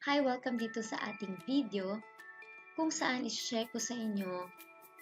Hi! Welcome dito sa ating video kung saan i-share ko sa inyo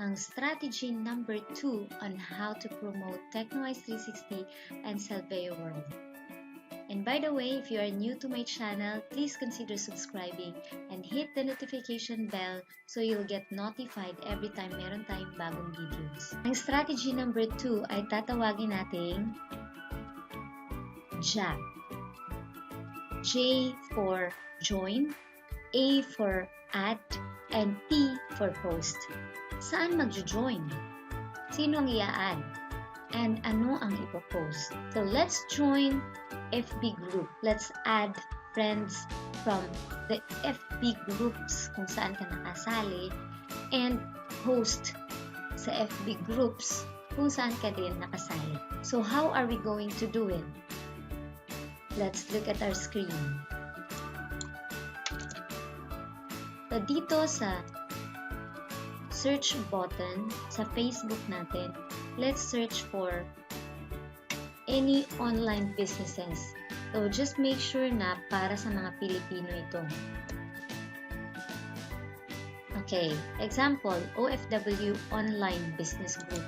ang strategy number 2 on how to promote Technowise 360 and Salveoworld. And by the way, if you are new to my channel, please consider subscribing and hit the notification bell so you'll get notified every time meron tayong bagong videos. Ang strategy number 2 ay tatawagin nating JAP. J for join, A for add, and P for post. Saan magjo-join? Sino ang i-add? And ano ang ipopost? So let's join FB group. Let's add friends from the FB groups kung saan ka nakasali and post sa FB groups kung saan ka din nakasali. So how are we going to do it? Let's look at our screen. So, dito sa search button sa Facebook natin, let's search for any online businesses. So, just make sure na para sa mga Pilipino ito. Okay, example, OFW Online Business Group.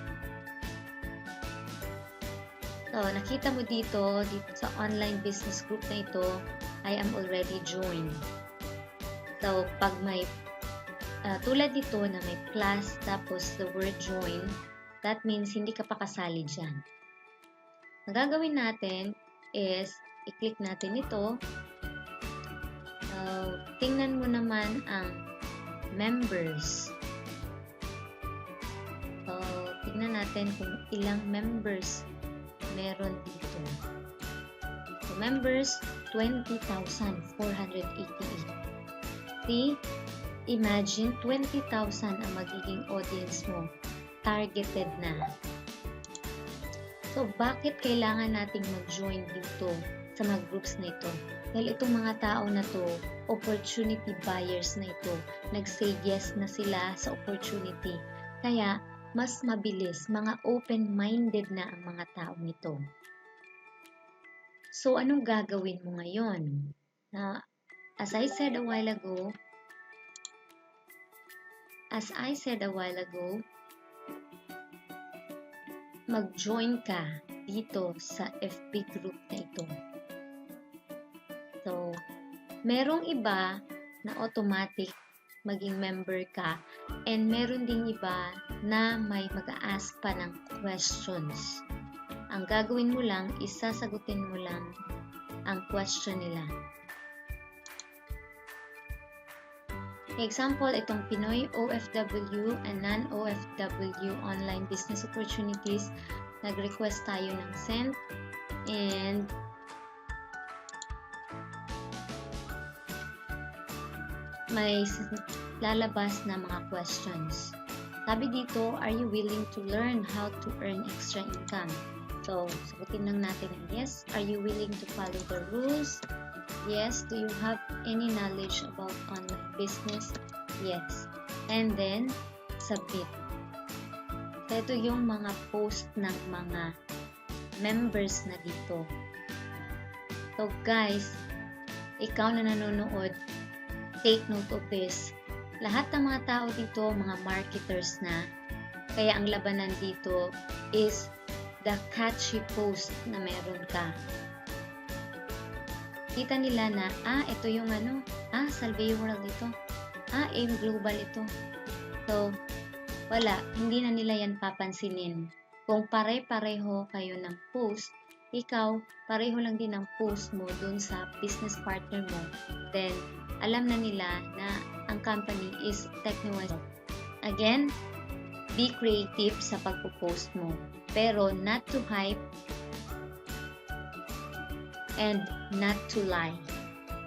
So, nakita mo dito sa online business group na ito, I am already joined. So, pag may, tulad dito na may plus tapos the word join, that means hindi ka pa kasali dyan. Ang gagawin natin is, i-click natin ito. Tingnan mo naman ang members. So, tingnan natin kung ilang members meron dito. So, members, 20,488. See? Imagine, 20,000 ang magiging audience mo. Targeted na. So, bakit kailangan nating mag-join dito sa mga groups na ito? Dahil itong mga tao na to, opportunity buyers na ito. Nag-say yes na sila sa opportunity. Kaya, mas mabilis, mga open-minded na ang mga tao nito. So, anong gagawin mo ngayon? As I said a while ago, mag-join ka dito sa FB group na ito. So, merong iba na automatic maging member ka, and meron ding iba na may mag-a-ask pa ng questions. Ang gagawin mo lang is sasagutin mo lang ang question nila. Example, itong Pinoy OFW and non-OFW online business opportunities. Nag-request tayo ng send and may lalabas na mga questions. Sabi dito, are you willing to learn how to earn extra income? So, sagutin lang natin ang yes. Are you willing to follow the rules? Yes. Do you have any knowledge about online business? Yes. And then, submit. So, ito yung mga post ng mga members na dito. So, guys, ikaw na nanonood, take note of this. Lahat ng mga tao dito, mga marketers na. Kaya ang labanan dito is the catchy post na meron ka. Kita nila na, ito yung Salveoworld ito. AIM Global ito. So, wala. Hindi na nila yan papansinin. Kung pare-pareho kayo ng post, ikaw, pareho lang din ang post mo dun sa business partner mo. Then, alam na nila na ang company is Technowise. Again, be creative sa pagpo-post mo. Pero not to hype and not to lie.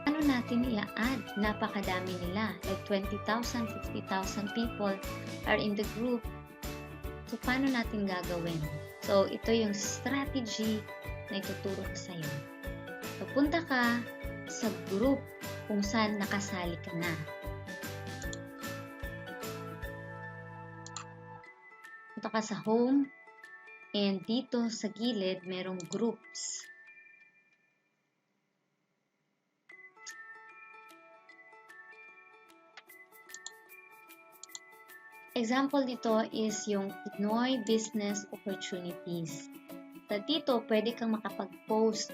Ano natin i-add? Napakadami nila. Like 20,000, 50,000 people are in the group. So, paano natin gagawin? So, ito yung strategy na ituturo ko sa'yo. So, punta ka sa group kung saan nakasali ka na. Punta ka sa home, and dito sa gilid, merong groups. Example dito is yung Pinoy Business Opportunities. So dito, pwede kang makapag-post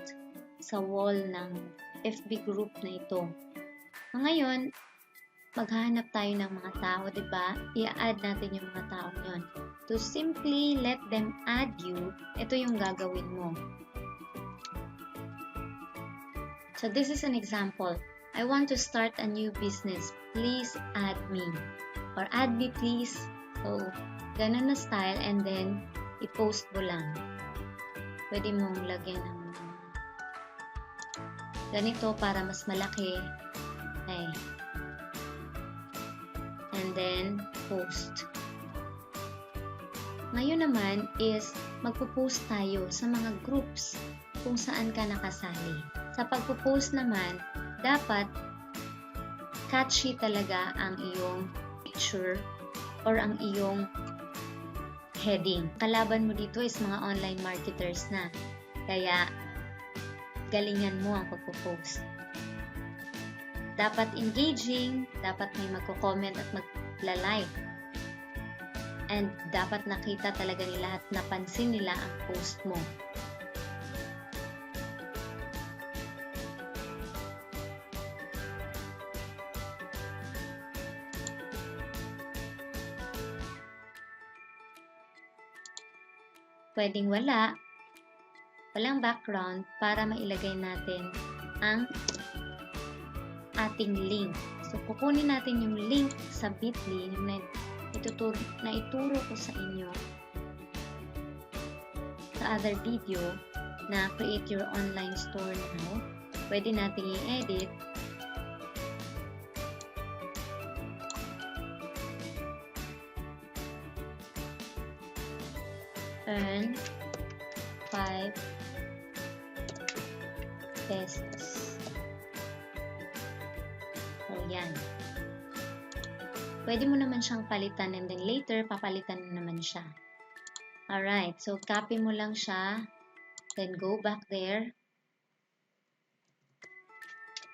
sa wall ng FB group na ito. Ngayon, maghahanap tayo ng mga tao, di ba? I-add natin yung mga tao yon. To simply let them add you, ito yung gagawin mo. So this is an example. I want to start a new business. Please add me. Or add me please. So, ganun na style and then i-post mo lang. Pwede mong lagyan ng ganito para mas malaki. Okay. And then, post. Ngayon naman is magpo-post tayo sa mga groups kung saan ka nakasali. Sa pagpo-post naman, dapat catchy talaga ang iyong picture or ang iyong heading. Kalaban mo dito is mga online marketers na. Kaya, galingan mo ang pagpo-post. Dapat engaging, dapat may magko-comment at magla-like. And dapat nakita talaga nila at napansin nila ang post mo. Pwedeng walang background para mailagay natin ang ating link. So, kukunin natin yung link sa Bitly na ituro ko sa inyo sa other video na create your online store now. Pwede natin i-edit. Earn 5 pesos. So, yan. Pwede mo naman siyang palitan and then later, papalitan mo naman siya. Alright, so copy mo lang siya. Then go back there.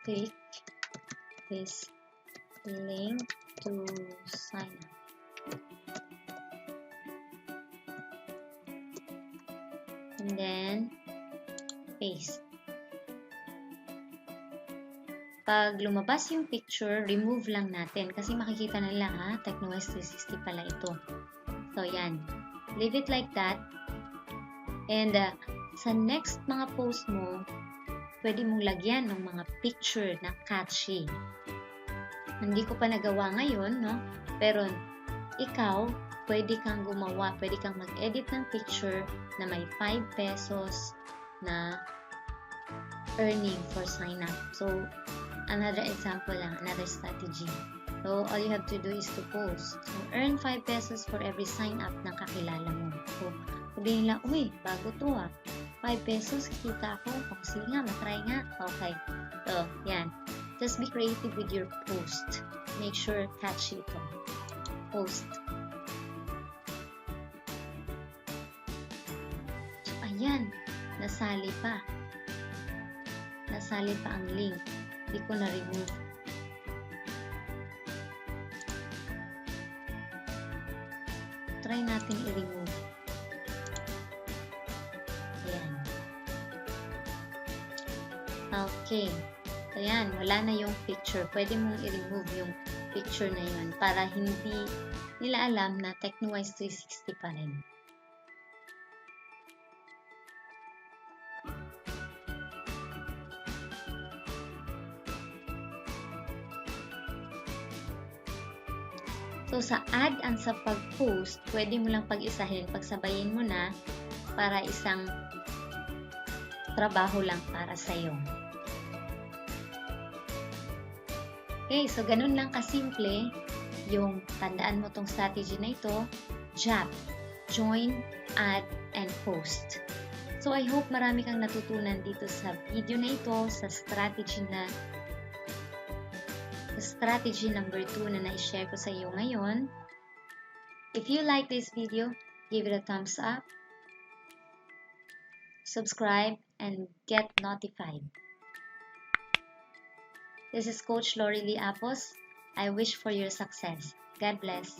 Click this link to sign up. And then, paste. Pag lumabas yung picture, remove lang natin kasi makikita nila Technowise 360 pala ito. So, yan. Leave it like that. And sa next mga post mo, pwede mong lagyan ng mga picture na catchy. Hindi ko pa nagawa ngayon, no? Pero ikaw, pwede kang gumawa, pwede kang mag-edit ng picture na may 5 pesos na earning for sign up. So, another example lang, another strategy. So, all you have to do is to post. So, earn 5 pesos for every sign up ng kakilala mo. So, sabihin lang, uy, bago to 5 pesos, kikita ako. O, sige nga, matry nga. Okay. So, yan. Just be creative with your post. Make sure catchy ito. Post. So, ayan. Nasali pa. Nasali pa ang link. Hindi ko na-remove. Try natin i-remove. Ayan. Okay. Ayan, wala na yung picture. Pwede mong i-remove yung picture na yun para hindi nila alam na Technowise 360 pa rin. So, sa add and sa pag-post, pwede mo lang pag-isahin, pagsabayin mo na para isang trabaho lang para sa'yo. Okay, so ganun lang kasimple yung tandaan mo tong strategy na ito, JAP, join, add, and post. So, I hope marami kang natutunan dito sa video na ito, sa strategy number 2 na na-share ko sa iyo ngayon. If you like this video, give it a thumbs up, subscribe, and get notified. This is Coach Lori Lee Apos. I wish for your success. God bless.